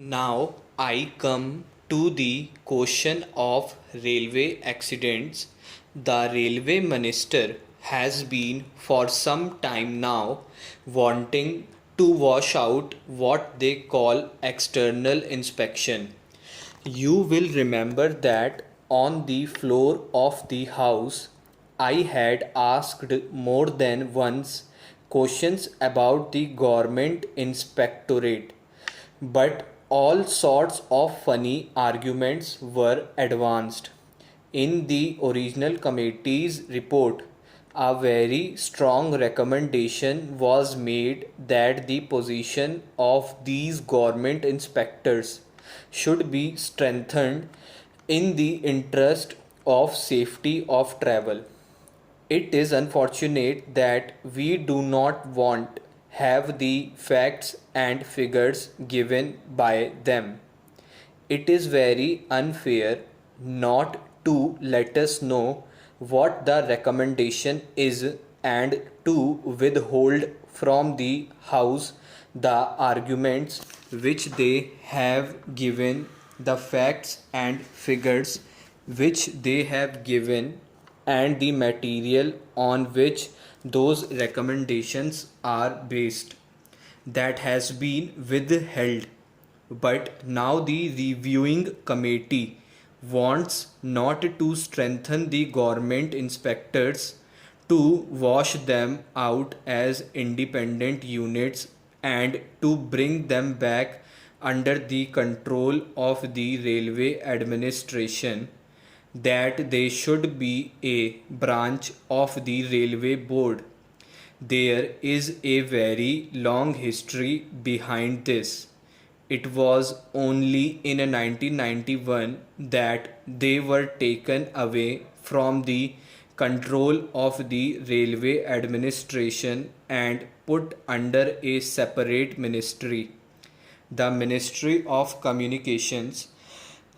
Now I come to the question of railway accidents. The railway minister has been for some time now wanting to wash out what they call external inspection. You will remember that on the floor of the house I had asked more than once questions about the government inspectorate, but all sorts of funny arguments were advanced. In the original committee's report, a very strong recommendation was made that the position of these government inspectors should be strengthened in the interest of safety of travel. It is unfortunate that we do not want have the facts and figures given by them. It is very unfair not to let us know what the recommendation is and to withhold from the House the arguments which they have given, the facts and figures which they have given, and the material on which those recommendations are based, that has been withheld. But now the reviewing committee wants not to strengthen the government inspectors, to wash them out as independent units and to bring them back under the control of the railway administration, that they should be a branch of the railway board. There is a very long history behind this. It was only in 1991 that they were taken away from the control of the railway administration and put under a separate ministry, the Ministry of Communications.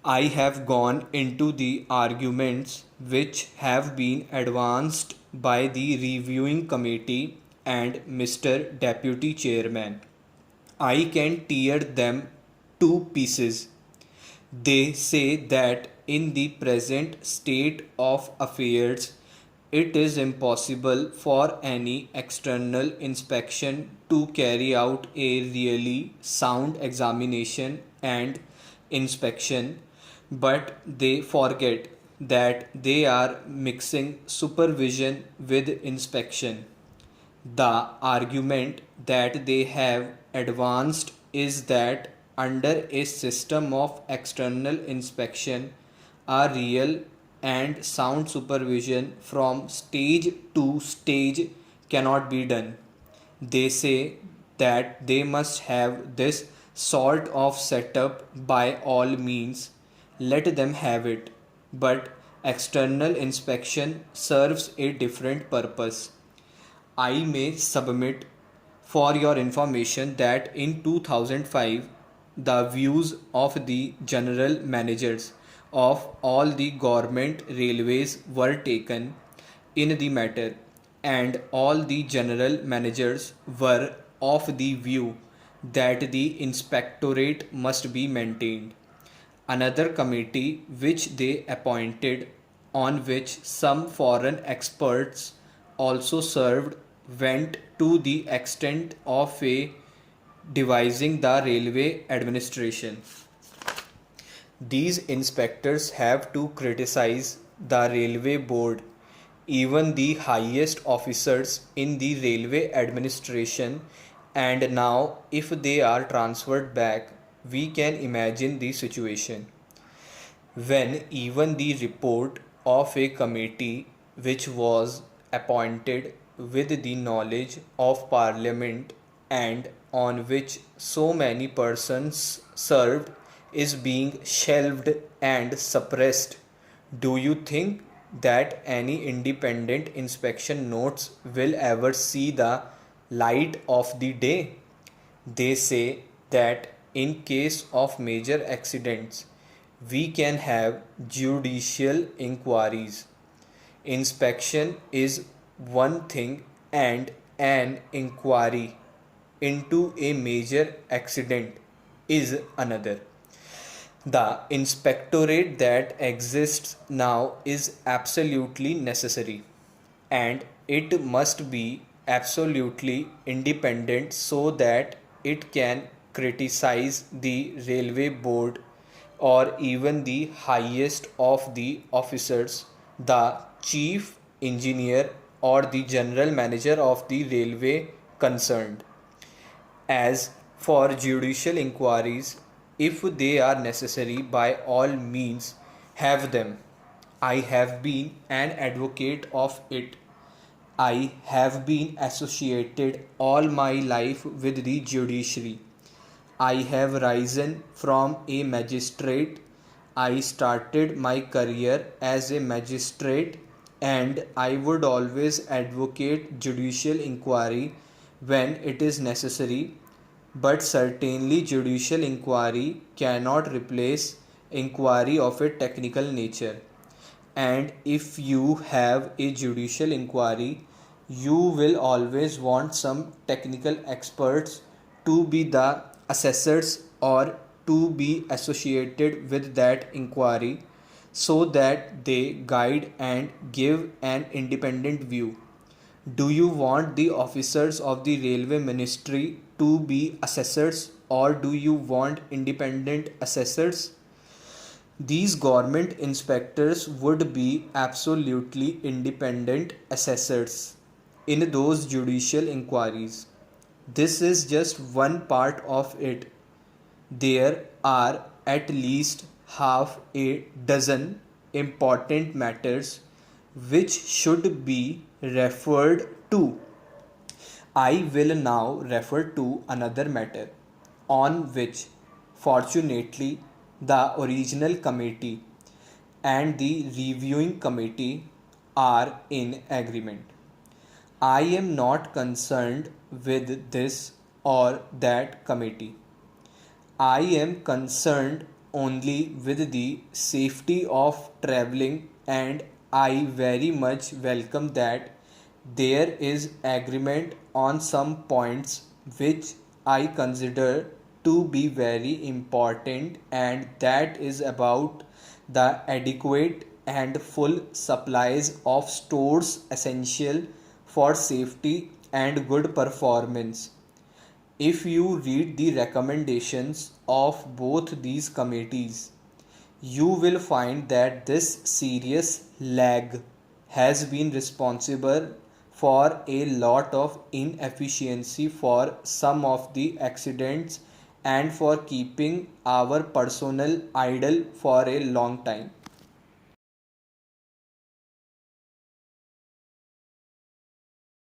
I have gone into the arguments which have been advanced by the reviewing committee and Mr. Deputy Chairman. I can tear them to pieces. They say that in the present state of affairs, it is impossible for any external inspection to carry out a really sound examination and inspection, but they forget that they are mixing supervision with inspection. The argument that they have advanced is that under a system of external inspection, a real and sound supervision from stage to stage cannot be done. They say that they must have this sort of setup by all means. Let them have it. But external inspection serves a different purpose. I may submit for your information that in 2005, the views of the general managers of all the government railways were taken in the matter, and all the general managers were of the view that the inspectorate must be maintained. Another committee which they appointed, on which some foreign experts also served, went to the extent of a devising the railway administration. These inspectors have to criticize the railway board. Even the highest officers in the railway administration, and now if they are transferred back, we can imagine the situation when even the report of a committee which was appointed with the knowledge of Parliament and on which so many persons served is being shelved and suppressed. Do you think that any independent inspection notes will ever see the light of the day? They say that in case of major accidents, we can have judicial inquiries. Inspection is one thing, and an inquiry into a major accident is another. The inspectorate that exists now is absolutely necessary, and it must be absolutely independent so that it can criticize the railway board or even the highest of the officers, the chief engineer or the general manager of the railway concerned. As for judicial inquiries, if they are necessary, by all means have them. I have been an advocate of it. I have been associated all my life with the judiciary. I have risen from a magistrate. I started my career as a magistrate, and I would always advocate judicial inquiry when it is necessary, but certainly judicial inquiry cannot replace inquiry of a technical nature. And if you have a judicial inquiry, you will always want some technical experts to be the assessors or to be associated with that inquiry so that they guide and give an independent view. Do you want the officers of the railway ministry to be assessors, or do you want independent assessors? These government inspectors would be absolutely independent assessors in those judicial inquiries. This is just one part of it. There are at least half a dozen important matters which should be referred to. I will now refer to another matter on which, fortunately, the original committee and the reviewing committee are in agreement. I am not concerned with this or that committee. I am concerned only with the safety of traveling, and I very much welcome that there is agreement on some points which I consider to be very important, and that is about the adequate and full supplies of stores essential for safety and good performance. If you read the recommendations of both these committees, you will find that this serious lag has been responsible for a lot of inefficiency for some of the accidents and for keeping our personnel idle for a long time.